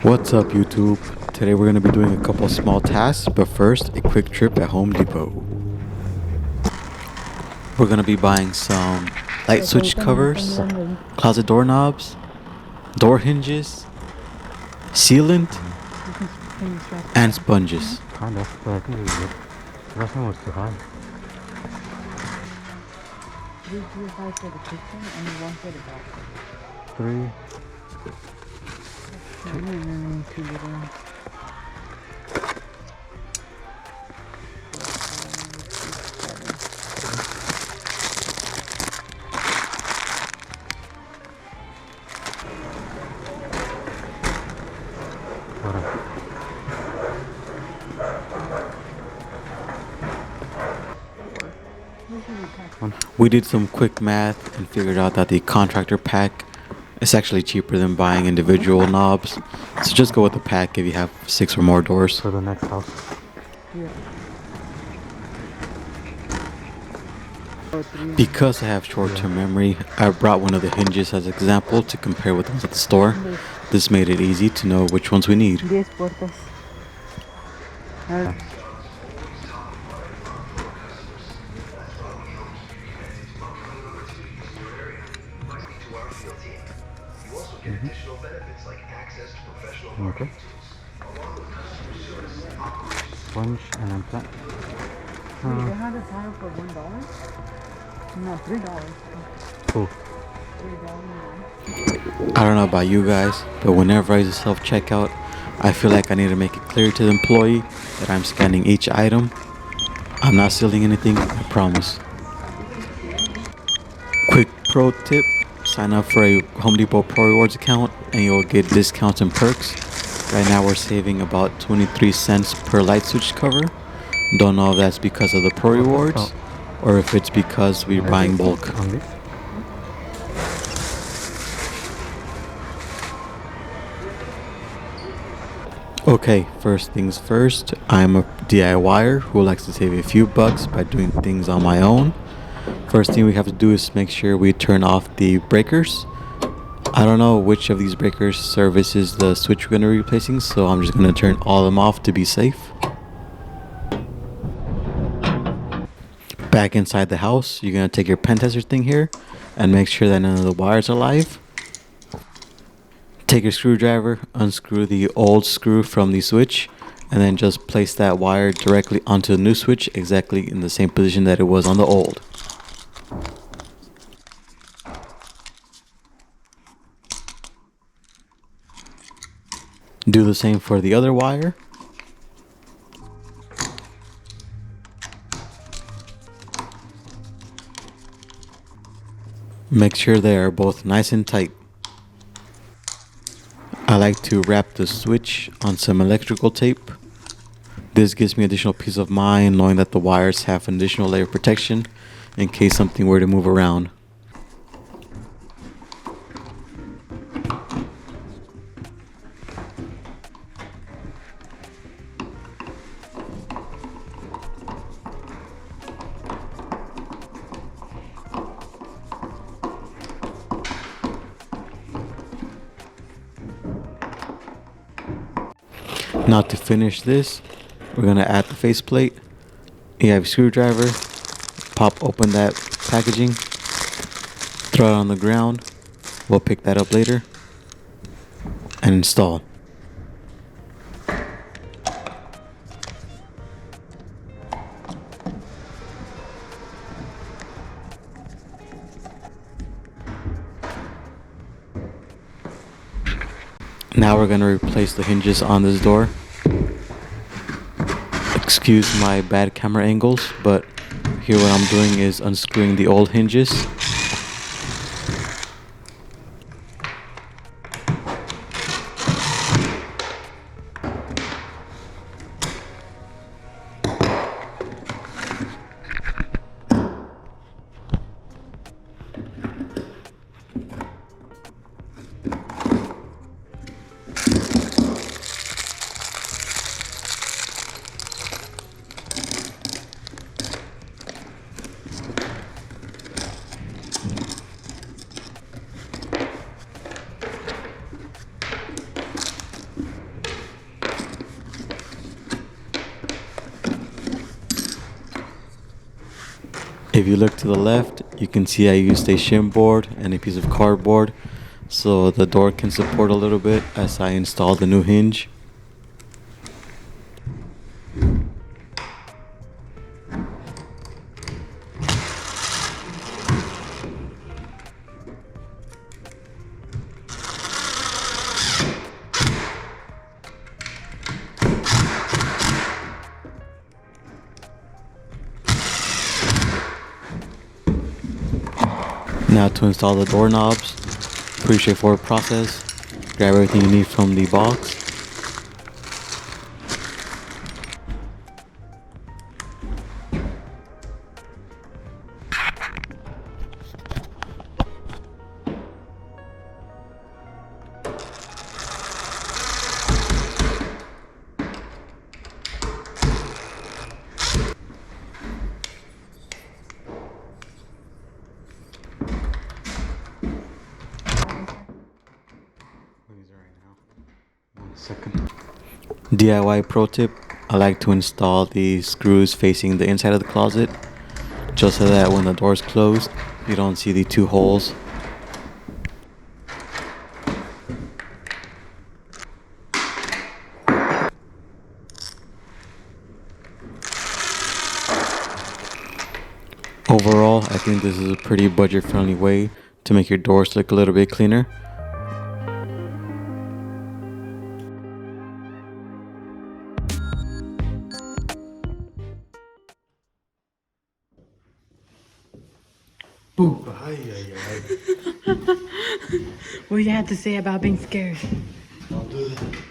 What's up, YouTube? Today we're going to be doing a couple small tasks, but first, a quick trip at Home Depot. We're going to be buying some light switch covers, closet doorknobs, door hinges, sealant, and sponges. Kind of, but I think it was good. The last one was too high. 325 for the kitchen and 1 for the bathroom. 3. And 2 little. Hold on. We did some quick math and figured out that the contractor pack is actually cheaper than buying individual knobs. So just go with the pack if you have 6 or more doors. For the next house. Yeah. Because I have short-term memory, I brought one of the hinges as an example to compare with ones at the store. This made it easy to know which ones we need. 10 puertas. Okay. Sponge and implant. They had a tile for $1? No, $3. Cool. $3. I don't know about you guys, but whenever I use a self-checkout, I feel like I need to make it clear to the employee that I'm scanning each item. I'm not stealing anything, I promise. Quick pro tip, sign up for a Home Depot Pro Rewards account and you'll get discounts and perks. Right now we're saving about 23 cents per light switch cover. Don't know if that's because of the Pro Rewards or if it's because we're buying bulk. On this? Okay, first things first, I'm a DIYer who likes to save a few bucks by doing things on my own. First thing we have to do is make sure we turn off the breakers. I don't know which of these breakers services the switch we're going to be replacing, so I'm just going to turn all of them off to be safe. Back inside the house, you're going to take your pen tester thing here and make sure that none of the wires are live. Take your screwdriver, unscrew the old screw from the switch, and then just place that wire directly onto the new switch exactly in the same position that it was on the old. Do the same for the other wire. Make sure they are both nice and tight. I like to wrap the switch on some electrical tape. This gives me additional peace of mind knowing that the wires have an additional layer of protection in case something were to move around. Now to finish this, we're going to add the faceplate. You have a screwdriver, pop open that packaging, throw it on the ground. We'll pick that up later and install. Now we're going to replace the hinges on this door. Excuse my bad camera angles, but here what I'm doing is unscrewing the old hinges. If you look to the left, you can see I used a shim board and a piece of cardboard so the door can support a little bit as I install the new hinge. Now to install the doorknobs, pretty straightforward process. Grab everything you need from the box. One second. DIY pro tip, I like to install the screws facing the inside of the closet, just so that when the door is closed, you don't see the two holes. Overall, I think this is a pretty budget-friendly way to make your doors look a little bit cleaner. Boo. What do you have to say about being scared? Don't do that.